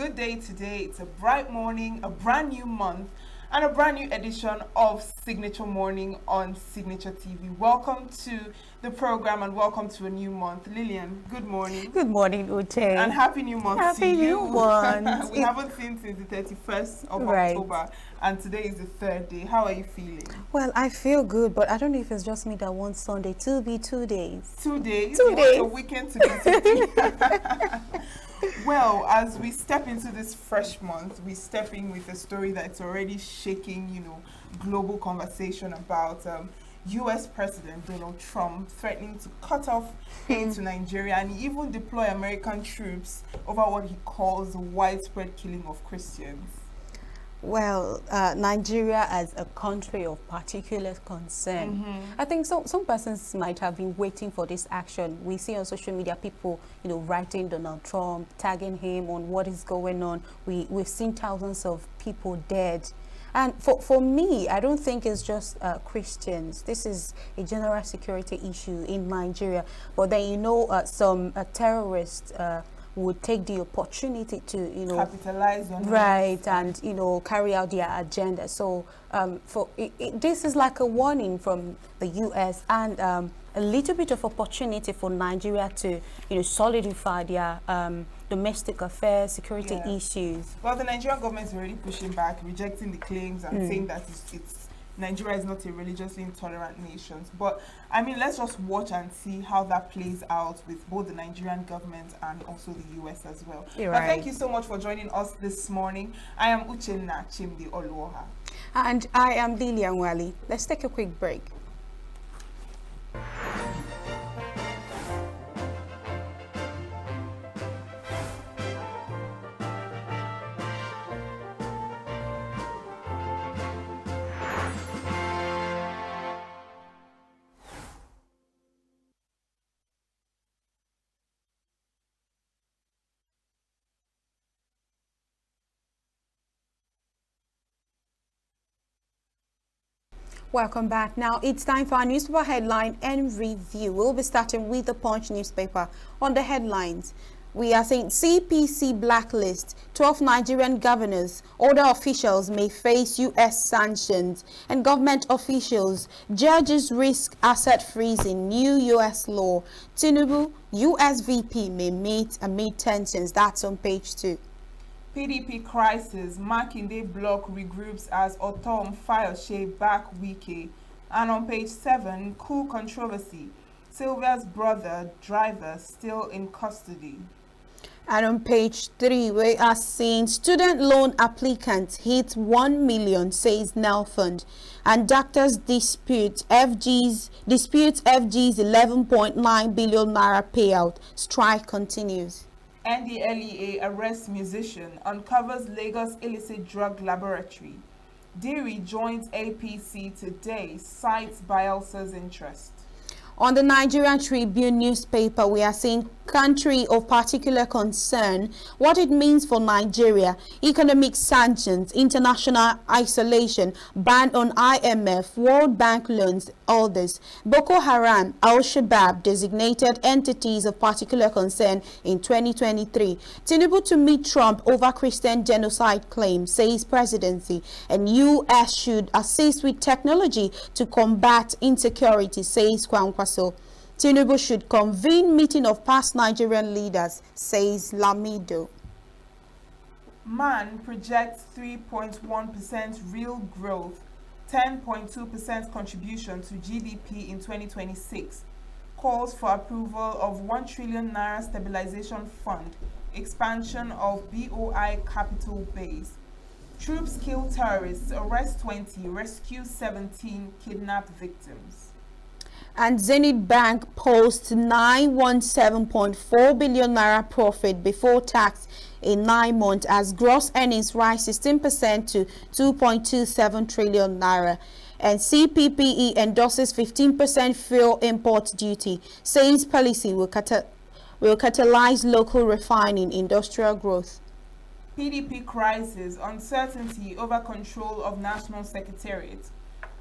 good day today. It's a bright morning, a brand new month, and a brand new edition of Signature Morning on Signature TV. Welcome to the program and welcome to a new month. Lillian, good morning. Good morning, Uche. And happy new month happy to you. New month. We haven't seen since the 31st of October, and today is the third day. How are you feeling? Well, I feel good, but I don't know if it's just me that wants Sunday to be 2 days. 2 days? 2 days. A weekend to be Well, as we step into this fresh month, we step in with a story that's already shaking, global conversation about U.S. President Donald Trump threatening to cut off aid to Nigeria and even deploy American troops over what he calls the widespread killing of Christians. Well, Nigeria as a country of particular concern. I think some persons might have been waiting for this action. We see on social media people, writing Donald Trump, tagging him on what is going on. We've seen thousands of people dead. And for me, I don't think it's just Christians. This is a general security issue in Nigeria. But then, some terrorists would take the opportunity to, capitalize on and carry out their agenda. So this is like a warning from the U.S. and a little bit of opportunity for Nigeria to, solidify their domestic affairs, security issues. Well, the Nigerian government is already pushing back, rejecting the claims and saying that Nigeria is not a religiously intolerant nation. But, let's just watch and see how that plays out with both the Nigerian government and also the U.S. as well. But thank you so much for joining us this morning. I am Uchenna Chimdi Oluoha. And I am Lilian Wali. Let's take a quick break. Welcome back. Now it's time for our newspaper headline and review. We'll be starting with the Punch newspaper. On the headlines, we are saying CPC blacklist, 12 Nigerian governors, other officials may face U.S. sanctions, and government officials, judges risk asset freezing, new U.S. law. Tinubu, U.S. VP may meet amid tensions. That's on page 2. PDP crisis, Makinde bloc regroups as Otom Fayose back Wike. And on page 7, coup controversy, Sylvia's brother, driver, still in custody. And on page 3, we are seeing student loan applicants hit 1 million, says Nelfund. And doctors dispute FG's 11.9 billion naira payout. Strike continues. NDLEA arrests musician, uncovers Lagos illicit drug laboratory. Diri joins APC today, cites Bielsa's interest. On the Nigerian Tribune newspaper, we are seeing country of particular concern, what it means for Nigeria, economic sanctions, international isolation, ban on IMF, World Bank loans, all this. Boko Haram, Al-Shabaab designated entities of particular concern in 2023. Tinubu to meet Trump over Christian genocide claim, says presidency, and U.S. should assist with technology to combat insecurity, says Kwankwaso. Tinubu should convene meeting of past Nigerian leaders, says Lamido. Man projects 3.1% real growth, 10.2% contribution to GDP in 2026. Calls for approval of 1 trillion naira stabilization fund, expansion of BOI capital base. Troops kill terrorists, arrest 20, rescue 17 kidnapped victims. And Zenith Bank posts 917.4 billion naira profit before tax in 9 months as gross earnings rise 16% to 2.27 trillion naira. And CPPE endorses 15% fuel import duty, says policy will catalyze local refining industrial growth. PDP crisis, uncertainty over control of National Secretariat.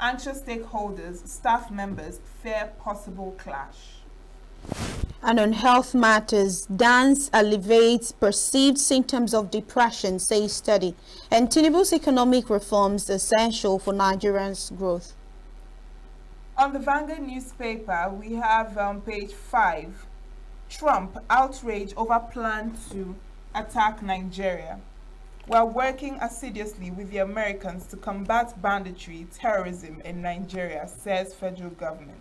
Anxious stakeholders, staff members fear possible clash. And on health matters, dance alleviates perceived symptoms of depression, says study. And Tinubu's economic reforms essential for Nigerians' growth. On the Vanguard newspaper, we have on page 5, Trump outrage over plan to attack Nigeria. We're working assiduously with the Americans to combat banditry, terrorism in Nigeria, says federal government.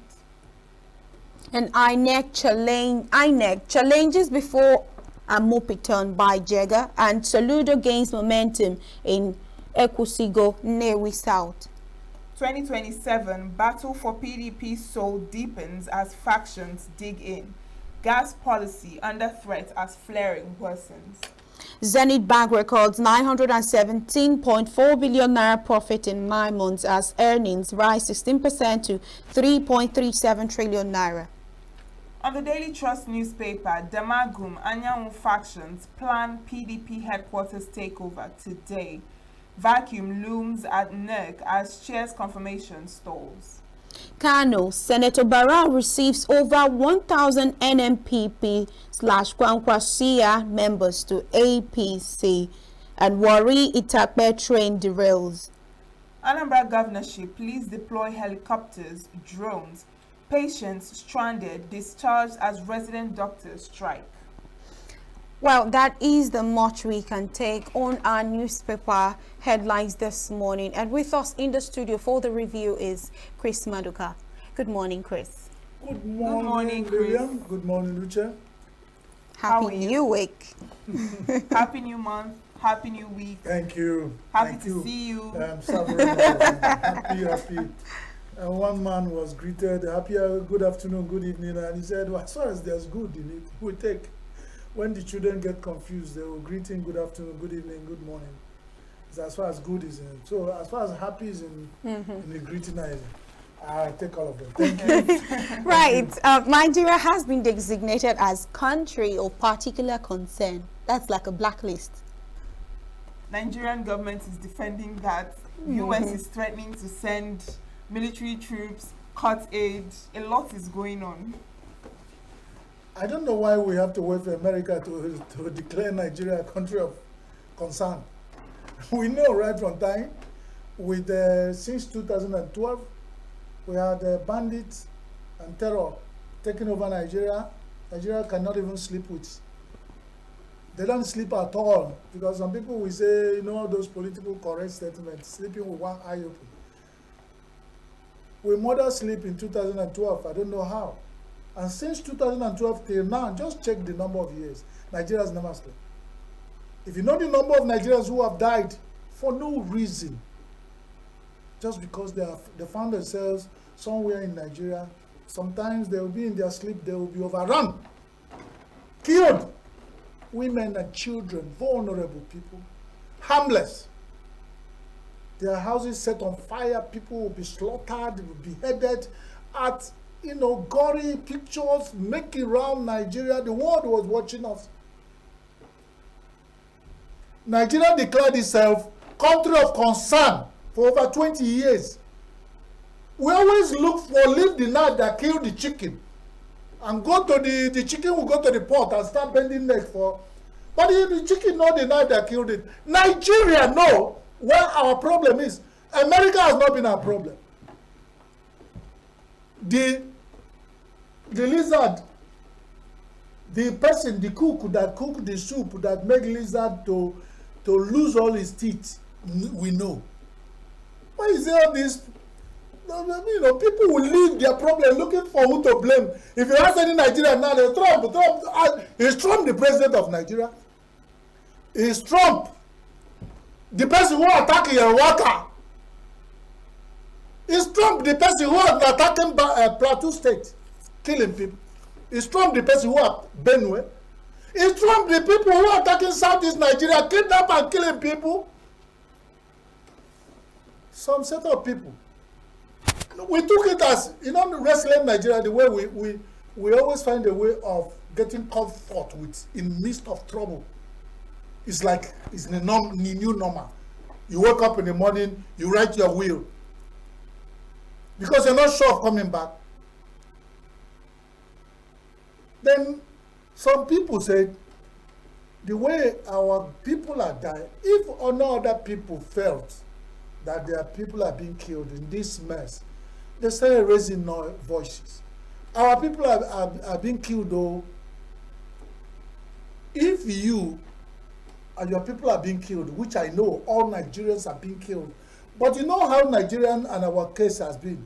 And INEC challenges before Amopiton by Jega, and Soludo gains momentum in Ekusigo, Newi South. 2027 battle for PDP soul deepens as factions dig in. Gas policy under threat as flaring worsens. Zenith Bank records 917.4 billion naira profit in 9 months as earnings rise 16% to 3.37 trillion naira. On the Daily Trust newspaper, Damagum Anyanwu factions plan PDP headquarters takeover today. Vacuum looms at NERC as chair's confirmation stalls. Kano, Senator Barra receives over 1,000 NMPP/Kwankwasia members to APC, and Wari Itakpe train derails. Anambra governorship, please deploy helicopters, drones. Patients stranded, discharged as resident doctors strike. Well, that is the much we can take on our newspaper headlines this morning. And with us in the studio for the review is Chris Maduka. Good morning, Chris. Good morning, Miriam. Good morning, Lucha. Happy New Week. Happy New Month. Happy New Week. Thank you. Happy Thank to you. see you. Happy. And one man was greeted, good afternoon, good evening, and he said, well, as far as there's good in it, we take. When the children get confused, they will greet him good afternoon, good evening, good morning. It's as far as good is in it. So as far as happy is in the greeting, I take all of them. Thank you. Right. Nigeria has been designated as country of particular concern. That's like a blacklist. Nigerian government is defending that. US is threatening to send military troops, cut aid. A lot is going on. I don't know why we have to wait for America to declare Nigeria a country of concern. We know right from time, since 2012, we had bandits and terror taking over Nigeria. Nigeria cannot even sleep with. They don't sleep at all, because some people will say, you know, those political correct statements, sleeping with one eye open. We mother sleep in 2012, I don't know how. And since 2012 till now, just check the number of years, Nigeria has never slept. If you know the number of Nigerians who have died for no reason, just because they found themselves somewhere in Nigeria, sometimes they will be in their sleep, they will be overrun, killed. Women and children, vulnerable people, harmless. Their houses set on fire, people will be slaughtered, will be beheaded at, gory pictures making around Nigeria. The world was watching us. Nigeria declared itself country of concern for over 20 years. We always look for leave the knife that killed the chicken and go to the chicken will go to the pot and start bending neck for. But the chicken know the knife that killed it. Nigeria know where our problem is. America has not been our problem. The lizard, the person, the cook that cooked the soup that made lizard to lose all his teeth, we know. Why is there all this? People will leave their problem looking for who to blame. If you ask any Nigerian now, Trump, is Trump the president of Nigeria? Is Trump the person who attacking a worker? Is Trump the person who is attacking Plateau State, killing people? Is Trump the person who are Benue? Is Trump the people who are attacking Southeast Nigeria, kidnapping and killing people? Some set of people. We took it as, wrestling Nigeria, the way we always find a way of getting comfort with in midst of trouble. It's like it's the new normal. You wake up in the morning, you write your will. Because you're not sure of coming back. Then some people said, the way our people are dying, if no other people felt that their people are being killed in this mess, they started raising voices. Our people are being killed, though. If you and your people are being killed, which I know all Nigerians are being killed, but you know how Nigerian and our case has been.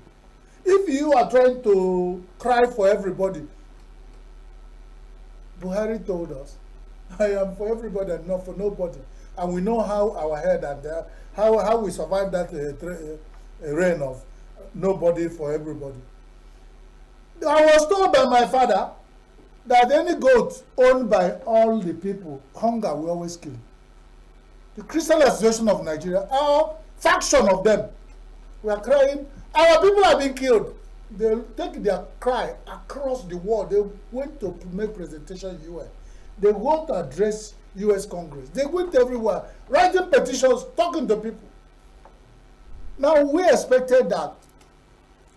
If you are trying to cry for everybody, Buhari told us, I am for everybody and not for nobody. And we know how our head and how we survived that reign of nobody for everybody. I was told by my father that any goat owned by all the people, hunger will always kill. The Christian Association of Nigeria, our faction of them, we are crying, our people are being killed. They take their cry across the world. They went to make presentation in UN. They want to address US Congress. They went everywhere, writing petitions, talking to people. Now we expected that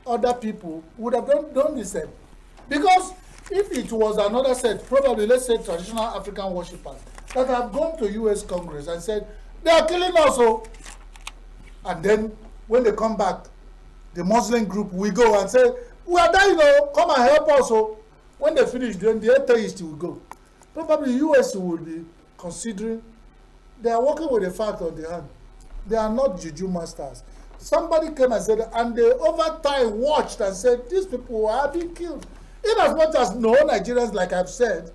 other people would have done the same. Because if it was another set, probably let's say traditional African worshippers, that have gone to US Congress and said, they are killing us. And then when they come back, the Muslim group will go and say, we are dying, come and help us. When they finish, then the atheists will go. Probably US will be considering, they are working with the fact on the hand. They are not juju masters. Somebody came and said, and they over time watched and said, these people are being killed. In as much as no Nigerians, like I've said,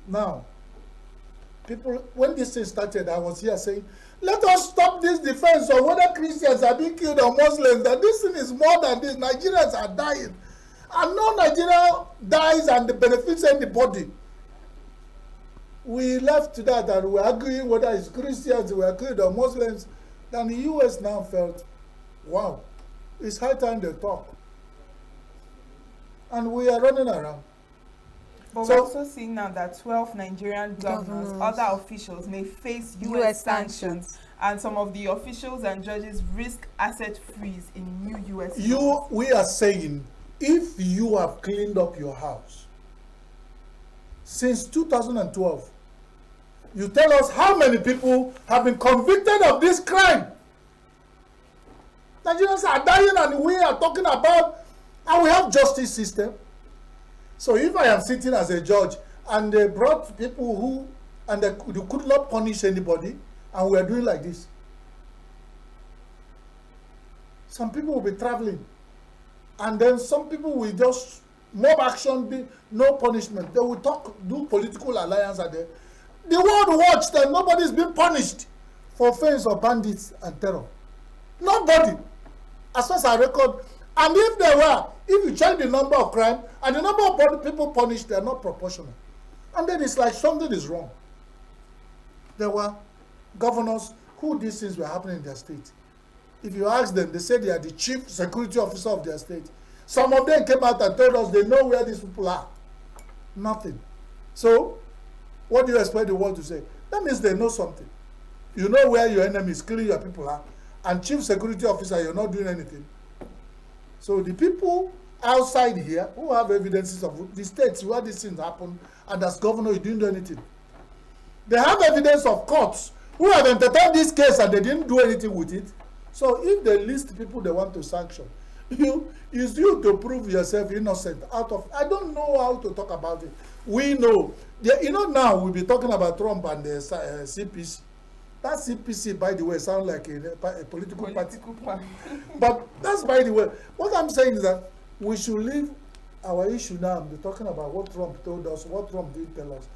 now, people, when this thing started, I was here saying, let us stop this defense of whether Christians are being killed or Muslims, that this thing is more than this. Nigerians are dying. And no Nigeria dies and it benefits anybody. We left to that and we're arguing whether it's Christians who are killed or Muslims. Then the US now felt, wow, it's high time they talk. And we are running around. But we're also seeing now that 12 Nigerian governors, other officials may face US sanctions, and some of the officials and judges risk asset freeze in new US laws. We are saying, if you have cleaned up your house since 2012, you tell us how many people have been convicted of this crime. Nigerians are dying and we are talking about, and we have justice system. So if I am sitting as a judge and they brought people who, and they could not punish anybody, and we are doing like this, some people will be traveling, and then some people will just, mob action, be no punishment. They will talk, do political alliance, and the world watched and nobody's been punished for offense of bandits and terror. Nobody, as far as I record. And if there were, if you check the number of crime and the number of people punished, they are not proportional. And then it's like something is wrong. There were governors who these things were happening in their state. If you ask them, they say they are the chief security officer of their state. Some of them came out and told us they know where these people are. Nothing. So, what do you expect the world to say? That means they know something. You know where your enemy is killing your people are, and chief security officer, you're not doing anything. So the people outside here who have evidences of the states where these things happen, and as governor, you didn't do anything. They have evidence of courts who have entertained this case and they didn't do anything with it. So if they list people they want to sanction, it's you to prove yourself innocent out of, I don't know how to talk about it. We know. Now we'll be talking about Trump and the CPC. That CPC, by the way, sounds like a political party. But that's by the way. What I'm saying is that we should leave our issue now and be talking about what Trump told us, what Trump did tell us.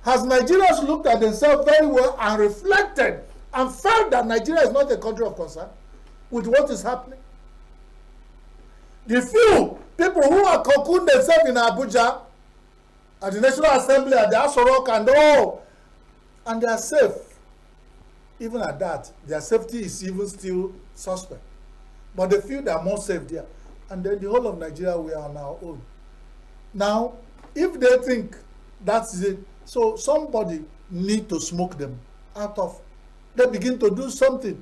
Has Nigerians looked at themselves very well and reflected and felt that Nigeria is not a country of concern with what is happening? The few people who are cocooned themselves in Abuja, at the National Assembly, at the Asorok and all, and they are safe. Even at that, their safety is even still suspect. But they feel they are more safe there. And then the whole of Nigeria, we are on our own. Now, if they think that's it, so somebody need to smoke them out of, they begin to do something.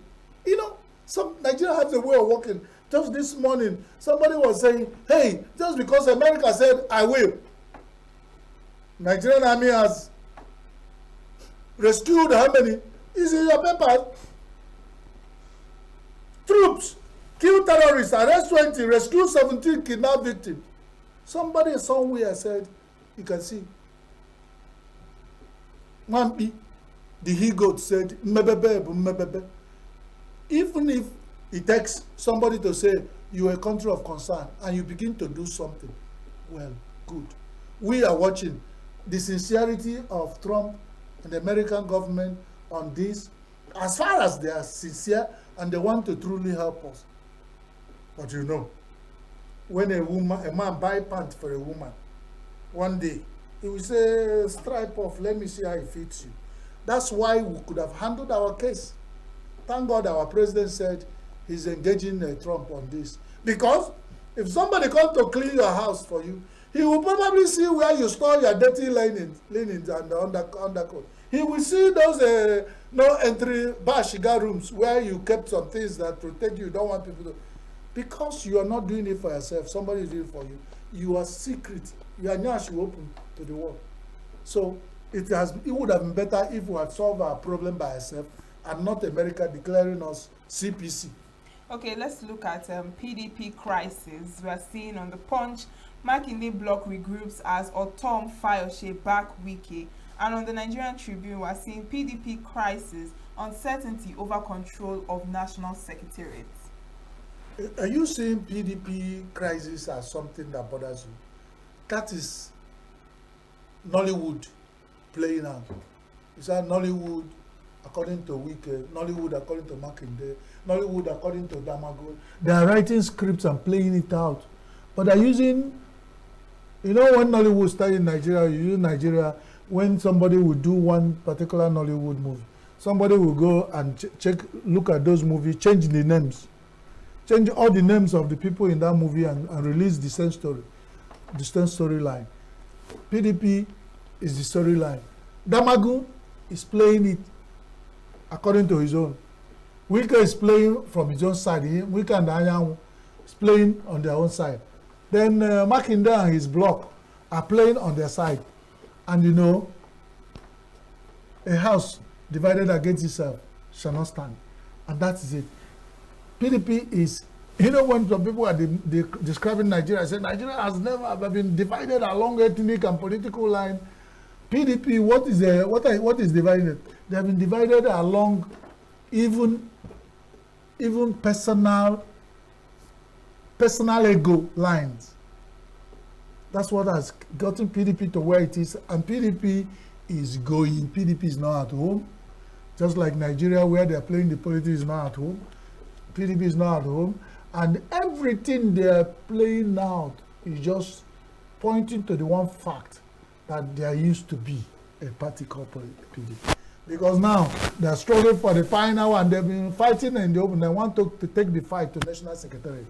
Some Nigeria has a way of working. Just this morning, somebody was saying, hey, just because America said, I will, Nigerian army has rescued how many? Is in your paper. Troops kill terrorists, arrest 20, rescue 17 kidnapped victims. Somebody somewhere said, you can see. Mwampi, the he-goat said, mbebebe. Even if it takes somebody to say, you are a country of concern, and you begin to do something, well, good. We are watching the sincerity of Trump and the American government on this, as far as they are sincere and they want to truly help us. But you know, when a man buy pants for a woman, one day, he will say, stripe off, let me see how it fits you. That's why we could have handled our case. Thank God our president said he's engaging Trump on this. Because if somebody comes to clean your house for you, he will probably see where you store your dirty linens and the undercoat. He will see those no entry bar cigar rooms where you kept some things that protect you. You don't want people to. Because you are not doing it for yourself, somebody is doing it for you. You are secret. Your nyash will open to the world. So it would have been better if we had solved our problem by ourselves and not America declaring us CPC. Okay, let's look at PDP crisis. We are seeing on the Punch, Makinde bloc regroups as Otom Fayose back Wiki. And on the Nigerian Tribune, we are seeing PDP crisis, uncertainty over control of national secretariat. Are you seeing PDP crisis as something that bothers you? That is Nollywood playing out. Is that Nollywood according to Wike, Nollywood according to Makinde, Nollywood according to Damago? They are writing scripts and playing it out. But they're using, you know, when Nollywood started in Nigeria, you use Nigeria, when somebody will do one particular Nollywood movie, somebody will go and look at those movies, change the names. Change all the names of the people in that movie and release the same story, the same storyline. PDP is the storyline. Damagu is playing it according to his own. Wike is playing from his own side. Wike and Anyanwu is playing on their own side. Then Makinde and his bloc are playing on their side. And you know, a house divided against itself shall not stand. And that is it. PDP is, you know, when some people are describing Nigeria, say Nigeria has never been divided along ethnic and political line. PDP, what is divided? They have been divided along even personal ego lines. That's what has gotten PDP to where it is, and PDP is going. PDP is not at home, just like Nigeria, where they are playing the politics, is not at home. PDP is not at home, and everything they are playing out is just pointing to the one fact that there used to be a party called PDP. Because now they are struggling for the final, and they've been fighting in the open. They want to take the fight to National Secretariat,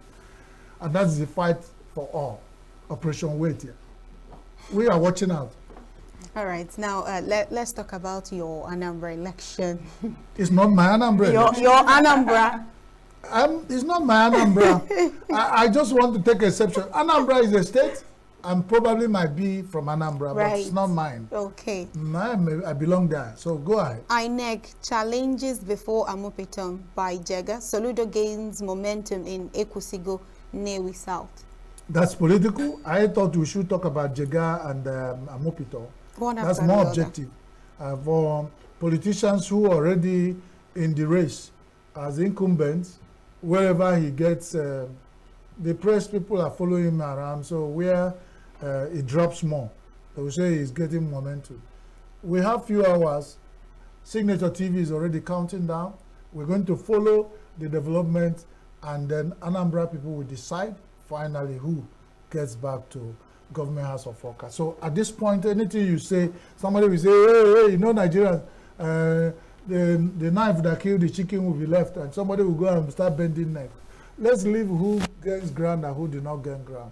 and that's the fight for all. Operation Wait here. We are watching out. All right, now let's talk about your Anambra election. It's not my Anambra. Your Anambra. It's not my Anambra. I just want to take exception. Anambra is a state, and probably might be from Anambra, right. But it's not mine. Okay. I belong there, so go ahead. INEC challenges before Amopiton by Jega. Soludo gains momentum in Ekusigo, Newi South. That's political. I thought we should talk about Jega and Amopito. That's more objective. For politicians who are already in the race as incumbents, wherever he gets, the press people are following him around, so where it drops more, they will say he's getting momentum. We have few hours. Signature TV is already counting down. We're going to follow the development, and then Anambra people will decide finally who gets back to government house of forecast. So at this point, anything you say, somebody will say, hey, you know, Nigerians, the knife that killed the chicken will be left, and somebody will go and start bending neck. Let's leave who gains ground and who did not gain ground.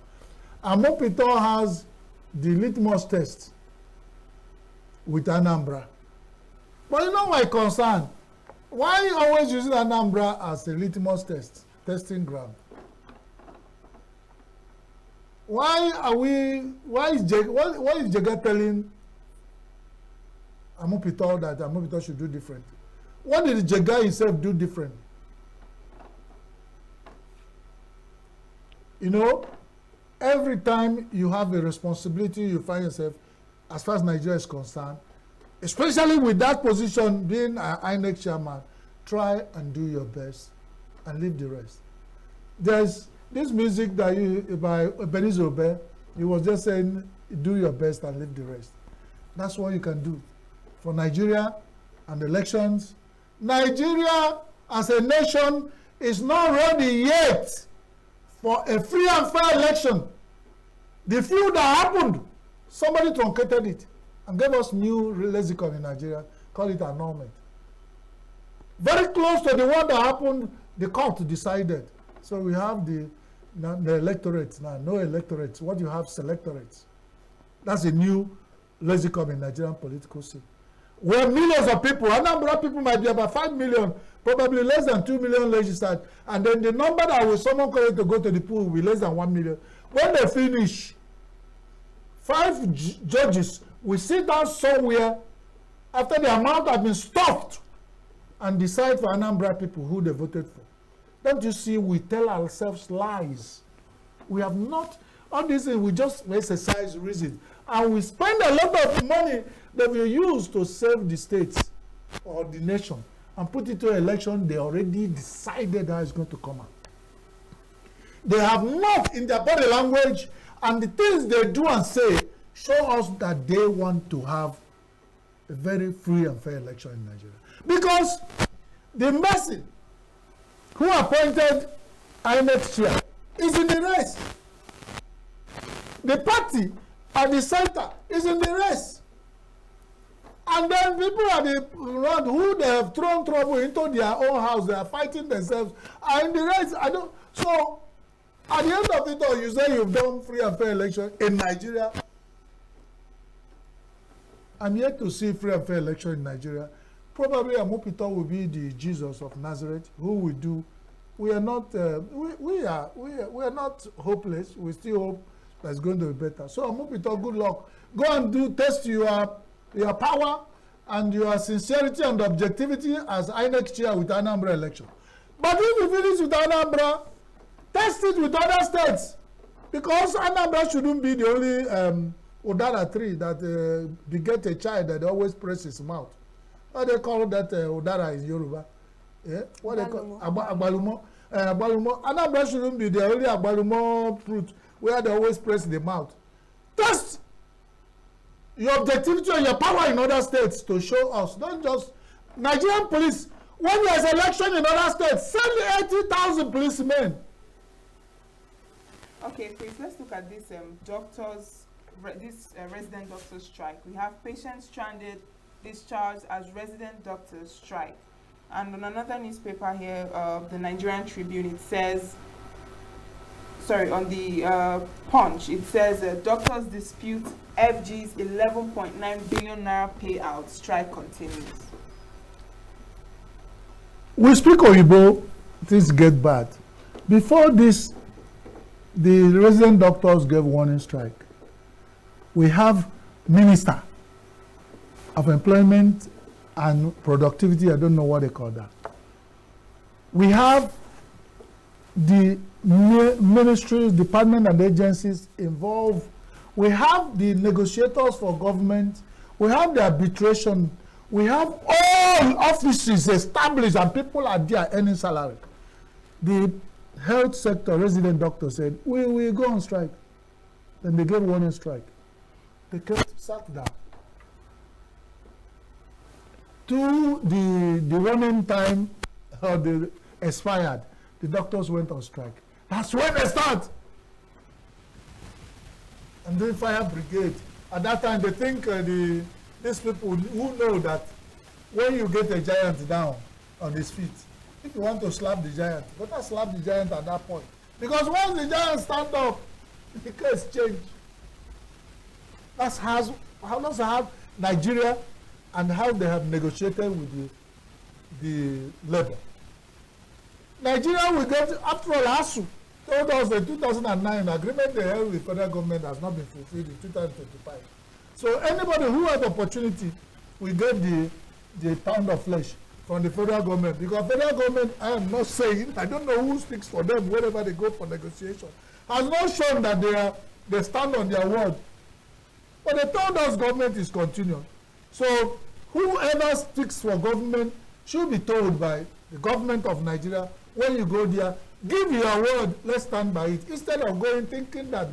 Amopito has the litmus test with Anambra. But you know my concern. Why always using Anambra as a litmus testing ground? Why is Jega telling Amopito that Amopito should do different. What did Jega himself do different? You know, every time you have a responsibility, you find yourself, as far as Nigeria is concerned, especially with that position being an INEC chairman, try and do your best and leave the rest. There's this music that by Benizo Obe, he was just saying, do your best and leave the rest. That's what you can do. For Nigeria and elections, Nigeria as a nation is not ready yet for a free and fair election. The few that happened, somebody truncated it and gave us new lexicon in Nigeria, call it annulment. Very close to the one that happened, the court decided. So we have the electorates now, no electorates. What you have, selectorates. That's a new lexicon in Nigerian political scene. Where millions of people, Anambra people might be about 5 million, probably less than 2 million registered, and then the number that will someone call it to go to the pool will be less than 1 million. When they finish, 5 judges will sit down somewhere after the amount has been stuffed and decide for Anambra people who they voted for. Don't you see, we tell ourselves lies. We have not, all these things, we just exercise reason. And we spend a lot of money that we use to save the states or the nation and put it to an election they already decided how it's going to come out. They have not in their body language, and the things they do and say show us that they want to have a very free and fair election in Nigeria. Because the Mercy who appointed INEC chair is in the race. The party at the center is in the race. And then people at the road who they have thrown trouble into their own house, they are fighting themselves, are in the race. So at the end of it all, you say you've done free and fair election in Nigeria. I'm yet to see free and fair election in Nigeria. Probably Amopito will be the Jesus of Nazareth, who will do. We are not we are not hopeless. We still hope that's going to be better. So Amopito, good luck. Go and test your power and your sincerity and objectivity as INEC chair with Anambra election. But if you finish with Anambra, test it with other states, because Anambra shouldn't be the only Odara tree that beget a child that always presses his mouth. What they call that Odara in Yoruba? Yeah? What they call Agbalumo. Agbalumo. Anambra shouldn't be the only Agbalumo fruit where they always press the mouth. Test your objectivity and your power in other states to show us. Don't just Nigerian police. When there's election in other states, send 80,000 policemen. Okay, please let's look at this resident doctors strike. We have patients stranded, discharged as resident doctors strike. And on another newspaper here, the Nigerian Tribune, it says, on the Punch, it says doctors dispute FG's 11.9 billion naira payout, strike continues. We speak Oyibo, things get bad. Before this, the resident doctors gave warning strike. We have Minister of Employment and Productivity, I don't know what they call that. We have the ministries, departments and agencies involved. We have the negotiators for government. We have the arbitration. We have all offices established and people are there earning salary. The health sector resident doctor said, we go on strike. Then they gave warning strike. They kept sat down. To the running time the expired, the doctors went on strike. That's when they start. And then fire brigade. At that time, they think these people who know that when you get a giant down on his feet, if you want to slap the giant, you better slap the giant at that point. Because once the giant stand up, the case change. That's how Nigeria and how they have negotiated with the labor. Nigeria will get, after all, ASU told us the 2009 agreement they held with the federal government has not been fulfilled in 2025. So anybody who has the opportunity we get the pound of flesh from the federal government. Because federal government, I am not saying, I don't know who speaks for them whenever they go for negotiation, has not shown that they stand on their word. But they told us government is continuing. So whoever speaks for government should be told by the government of Nigeria, when you go there, give your word, let's stand by it. Instead of going thinking that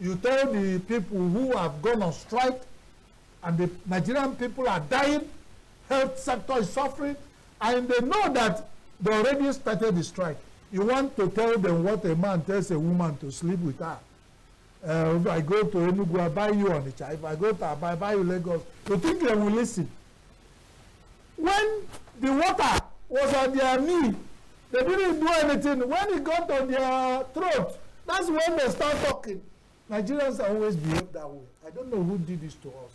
you tell the people who have gone on strike and the Nigerian people are dying, health sector is suffering, and they know that they already started the strike. You want to tell them what a man tells a woman to sleep with her. If I go to Enugu, I buy you Onitsha. If I go to Aba, I buy you Lagos. You think they will listen? When the water was on their knee, they didn't do anything. When it got on their throat, that's when they start talking. Nigerians always behave that way. I don't know who did this to us.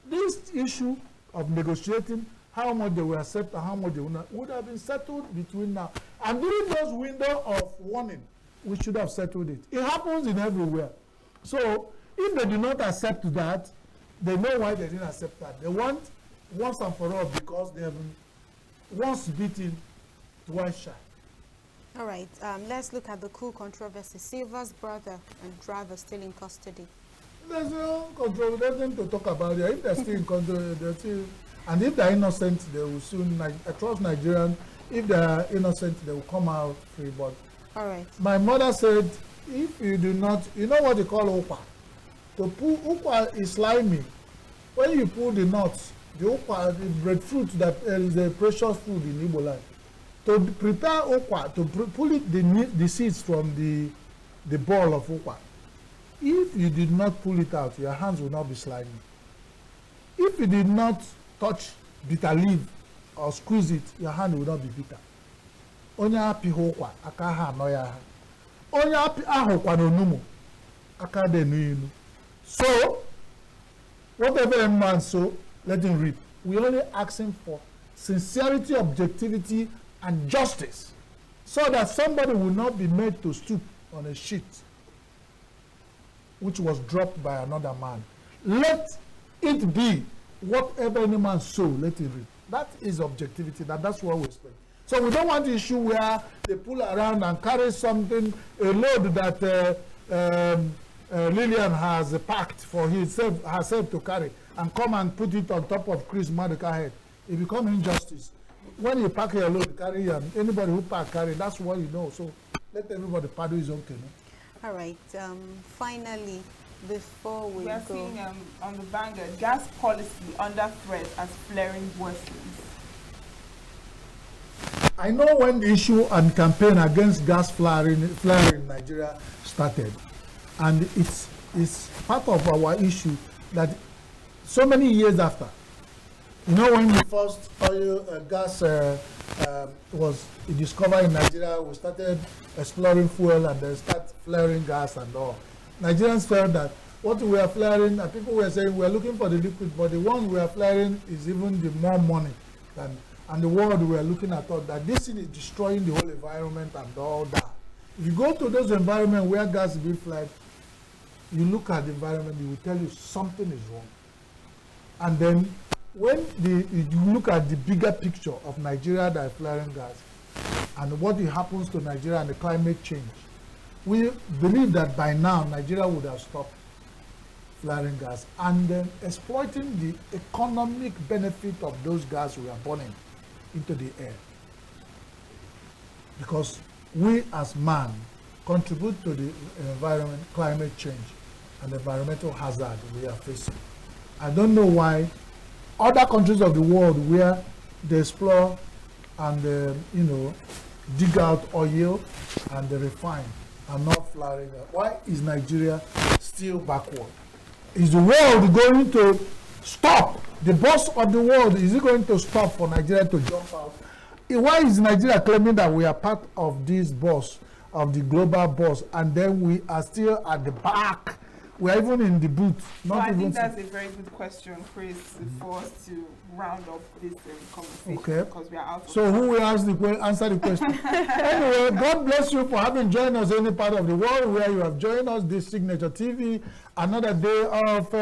This issue of negotiating how much they will accept and how much they will not would have been settled between now. And during those windows of warning, we should have settled it. It happens in everywhere. So if they do not accept that, they know why they didn't accept that. They want once and for all because they have been once beaten, twice shy. All right, let's look at the coup controversy. Silva's brother and driver still in custody. There's no control. There's nothing to talk about here. If they're still in control, they're still, and if they're innocent, they will soon. I trust Nigerians. If they're innocent, they will come out free. But all right. My mother said, if you do not, you know what they call ukwa. To pull ukwa is slimy. When you pull the nuts, the ukwa, the breadfruit that is a precious food in Igbo land. To prepare ukwa, to pull it the seeds from the ball of ukwa. If you did not pull it out, your hands will not be slimy. If you did not touch bitter leaf or squeeze it, your hand will not be bitter. Onye api ukwa, aka ha no ya ha. Onye api ahukwa no numu, aka de nu inu. So, whatever a man sow, let him reap. We only ask him for sincerity, objectivity, and justice, so that somebody will not be made to stoop on a sheet which was dropped by another man. Let it be whatever any man sow, let it reap. That is objectivity. That's what we expect. So we don't want the issue where they pull around and carry something, a load that Lillian has packed for herself to carry, and come and put it on top of Chris Maduka's head. It becomes injustice. When you pack your load, carry anybody who pack carry, that's what you know. So let everybody paddle his own canoe. All right. Finally, before we are go, seeing on the Vanguard, gas policy under threat as flaring worsens. I know when the issue and campaign against gas flaring in Nigeria started, and it's part of our issue that so many years after. You know, when the first gas was discovered in Nigeria, we started exploring fuel and then start flaring gas and all. Nigerians felt that what we are flaring, and people were saying we are looking for the liquid, but the one we are flaring is even the more money than, and the world we are looking at all, that this thing is destroying the whole environment and all that. If you go to those environments where gas is being flared, you look at the environment, it will tell you something is wrong. And then when you look at the bigger picture of Nigeria that is flaring gas and what happens to Nigeria and the climate change, we believe that by now Nigeria would have stopped flaring gas and then exploiting the economic benefit of those gas we are burning into the air. Because we as man contribute to the environment, climate change, and environmental hazard we are facing. I don't know why other countries of the world where they explore and dig out oil and they refine are not flaring up. Why is Nigeria still backward? Is the world going to stop? The boss of the world, is it going to stop for Nigeria to jump out? Why is Nigeria claiming that we are part of this boss, of the global boss, and then we are still at the back We are even in the booth. So Not I even. think that's a very good question, Chris, for us to round up this conversation. Okay. Because we are out of So time. who will answer the question? Anyway, God bless you for having joined us in any part of the world where you have joined us this Signature TV, another day of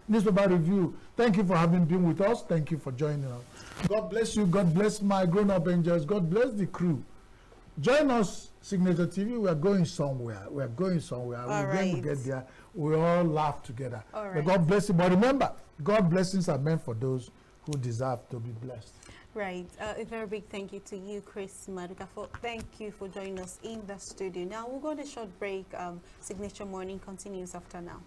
newspaper review. Thank you for having been with us. Thank you for joining us. God bless you. God bless my grown-up angels. God bless the crew. Join us, Signature TV. We are going somewhere. We are going somewhere. When we get there, we all laugh together. But God bless you. But remember, God blessings are meant for those who deserve to be blessed. Right. A very big thank you to you, Chris Maduka. Thank you for joining us in the studio. Now, we'll go on a short break. Signature Morning continues after now.